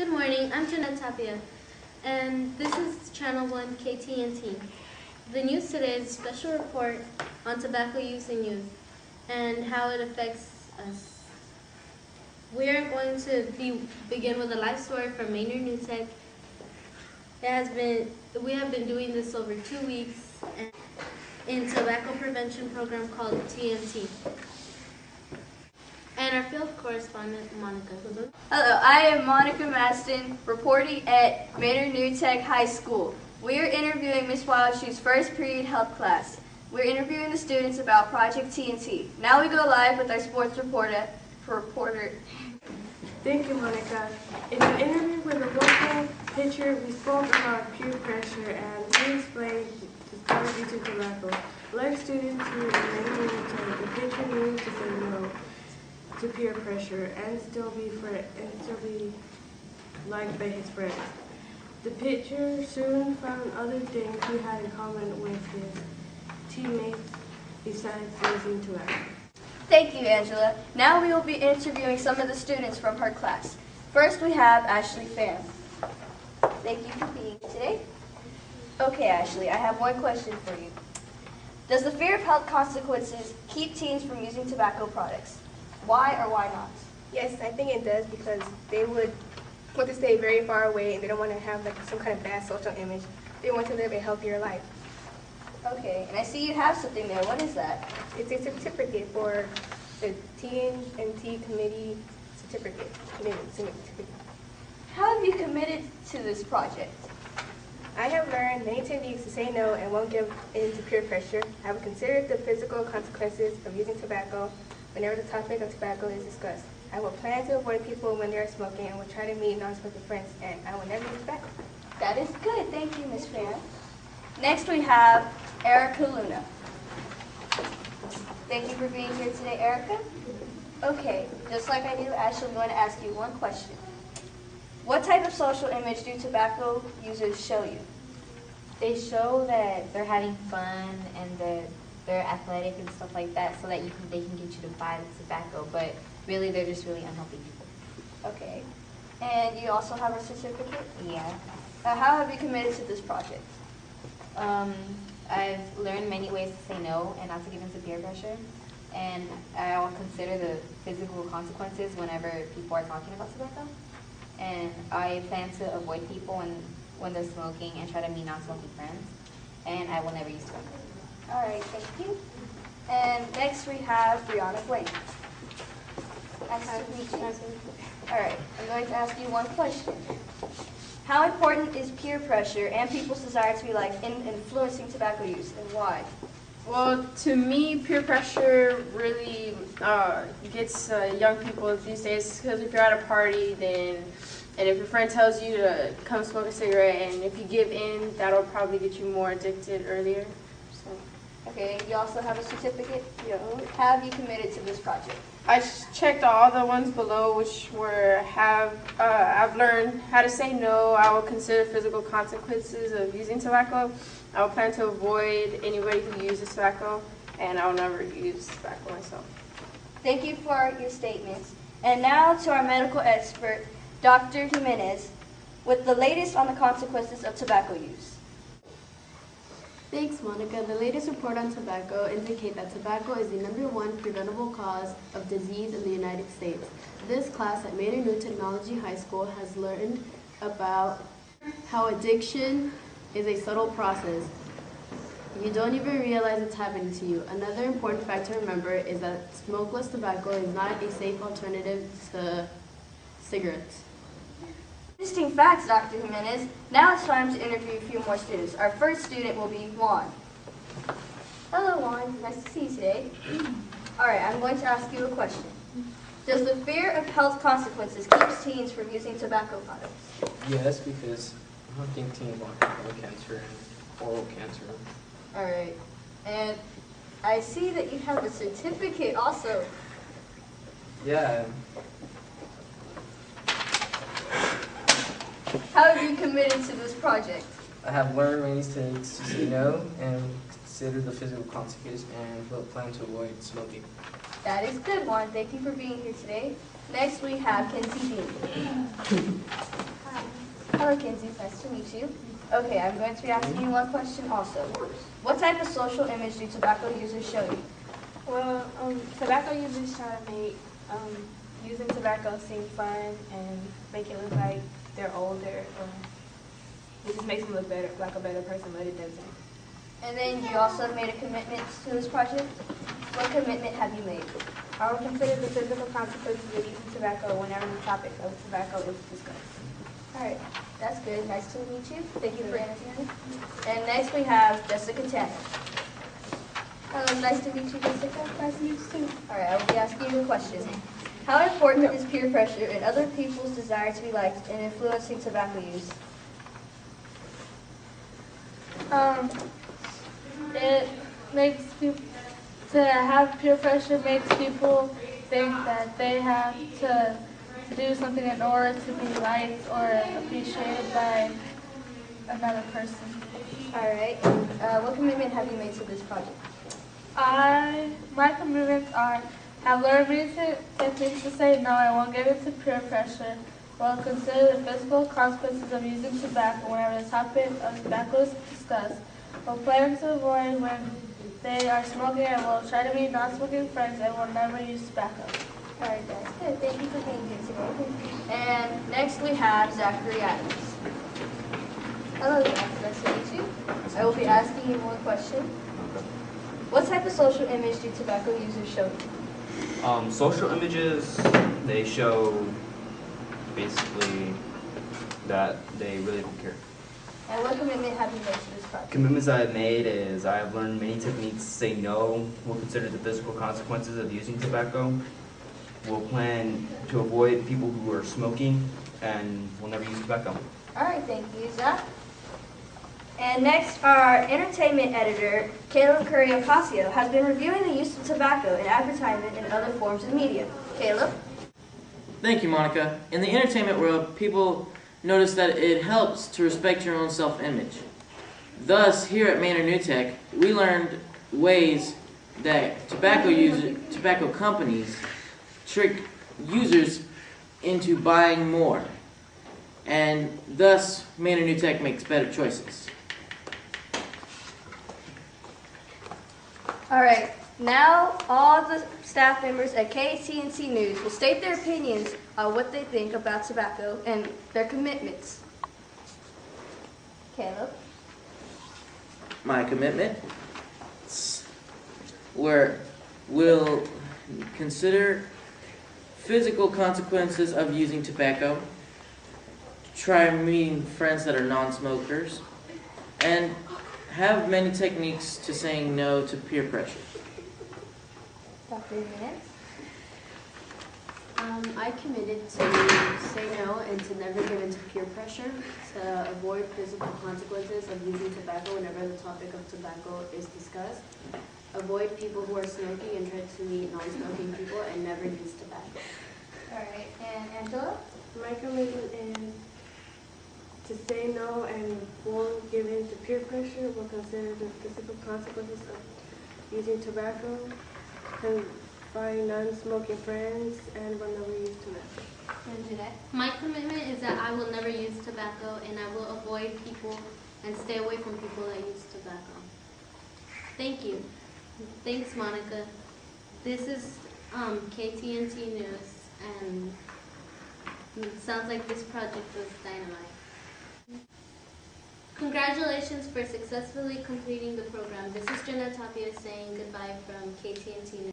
Good morning, I'm Jeanette Tapia, and this is Channel 1 KTNT. The news today is a special report on tobacco use in youth and how it affects us. We are going to begin with a life story from Maynard Newtech. We have been doing this over 2 weeks in tobacco prevention program called TNT. And our field correspondent, Monica. Hello, I am Monica Maston, reporting at Maynard Newtech High School. We are interviewing Ms. Wildschuetz's first period health class. We're interviewing the students about Project TNT. Now we go live with our sports reporter. Thank you, Monica. In an interview with a local pitcher, we spoke about peer pressure and he explained the story due to tobacco. Like students who remain Newtech, the pitcher needed to say no to peer pressure and still be liked by his friends. The pitcher soon found other things he had in common with his teammates besides using tobacco. Thank you, Angela. Now we will be interviewing some of the students from her class. First we have Ashley Pham. Thank you for being here today. Okay, Ashley, I have one question for you. Does the fear of health consequences keep teens from using tobacco products? Why or why not? Yes, I think it does because they would want to stay very far away and they don't want to have like some kind of bad social image. They want to live a healthier life. Okay, and I see you have something there. What is that? It's a certificate for the TNT committee certificate. How have you committed to this project? I have learned many techniques to say no and won't give in to peer pressure. I have considered the physical consequences of using tobacco whenever the topic of tobacco is discussed. I will plan to avoid people when they are smoking and will try to meet non-smoking friends, and I will never use tobacco. That is good. Thank you, Ms. Pham. Next we have Erica Luna. Thank you for being here today, Erica. Okay, just like I do, Ashley, I'm going to ask you one question. What type of social image do tobacco users show you? They show that they're having fun and that they're athletic and stuff like that, so that they can get you to buy the tobacco, but really they're just really unhealthy people. Okay. And you also have a certificate? Yeah. How have you committed to this project? I've learned many ways to say no and not to give in to peer pressure, and I'll consider the physical consequences whenever people are talking about tobacco. And I plan to avoid people when they're smoking and try to meet non-smoking friends, and I will never use tobacco. All right, thank you. And next we have Brianna Blake. Nice to meet you. All right, I'm going to ask you one question. How important is peer pressure and people's desire to be liked in influencing tobacco use, and why? Well, to me, peer pressure really gets young people these days because if you're at a party, and if your friend tells you to come smoke a cigarette, and if you give in, that'll probably get you more addicted earlier. So. Okay, you also have a certificate? Yeah. How have you committed to this project? I checked all the ones below, which were I've learned how to say no. I will consider physical consequences of using tobacco. I will plan to avoid anybody who uses tobacco, and I will never use tobacco myself. Thank you for your statements. And now to our medical expert, Dr. Jimenez, with the latest on the consequences of tobacco use. Thanks, Monica. The latest report on tobacco indicate that tobacco is the #1 preventable cause of disease in the United States. This class at Maynard New Technology High School has learned about how addiction is a subtle process. You don't even realize it's happening to you. Another important fact to remember is that smokeless tobacco is not a safe alternative to cigarettes. Interesting facts, Dr. Jimenez. Now it's time to interview a few more students. Our first student will be Juan. Hello, Juan. Nice to see you today. All right, I'm going to ask you a question. Does the fear of health consequences keep teens from using tobacco products? Yes, because I don't think teens want lung cancer and oral cancer. All right. And I see that you have a certificate also. Yeah. How have you committed to this project? I have learned many things to say no and consider the physical consequences and will plan to avoid smoking. That is good, Juan. Thank you for being here today. Next we have Kenzie Dean. Hello, Kinsey. Nice to meet you. Okay, I'm going to be asking you one question also. What type of social image do tobacco users show you? Well, tobacco users try to make using tobacco seem fun and make it look like they're older. It just makes them look better, like a better person, but it doesn't. And then you also made a commitment to this project. What commitment have you made? I will consider the physical consequences of using tobacco whenever the topic of tobacco is discussed. All right, that's good. Nice to meet you. Thank you for answering. And next we have Jessica Tanner. Hello, nice to meet you, Jessica. Nice to meet you too. All right, I will be asking you a question. How important is peer pressure and other people's desire to be liked in influencing tobacco use? It makes people, to have peer pressure makes people think that they have to do something in order to be liked or appreciated by another person. All right, what commitment have you made to this project? My commitments are, I've learned many techniques to say no. I won't give in to peer pressure. Will consider the physical consequences of using tobacco whenever the topic of tobacco is discussed. Will plan to avoid when they are smoking and will try to be non-smoking friends and will never use tobacco. All right, that's good. Thank you for being here today. And next we have Zachary Adams. Hello, Zach. Nice to meet you. I will be asking you one question. What type of social image do tobacco users show you? Social images, they show basically that they really don't care. And what commitment have you made to this project? Commitments I have made is I have learned many techniques to say no. We'll consider the physical consequences of using tobacco. We'll plan to avoid people who are smoking, and we'll never use tobacco. All right, thank you, Zach. And next, our entertainment editor, Caleb Curry-Ocasio, has been reviewing the use of tobacco in advertisement and other forms of media. Caleb? Thank you, Monica. In the entertainment world, people notice that it helps to respect your own self-image. Thus, here at Manor New Tech, we learned ways that tobacco companies trick users into buying more, and thus Manor New Tech makes better choices. All right, now all the staff members at KTNT News will state their opinions on what they think about tobacco and their commitments. Caleb? My commitment will consider physical consequences of using tobacco, try meeting friends that are non-smokers, and have many techniques to saying no to peer pressure. Dr. Jimenez? I committed to say no and to never give in to peer pressure, to avoid physical consequences of using tobacco whenever the topic of tobacco is discussed, avoid people who are smoking and try to meet non-smoking people, and never use tobacco. All right, and Angela? My commitment is to say no and won't give in to peer pressure. Will consider the physical consequences of using tobacco, and find non-smoking friends, and will never use tobacco. And Jeanette? My commitment is that I will never use tobacco and I will avoid people and stay away from people that use tobacco. Thank you. Thanks, Monica. This is KTNT News, and it sounds like this project was dynamite. Congratulations for successfully completing the program. This is Jeanette Tapia saying goodbye from KTNT News.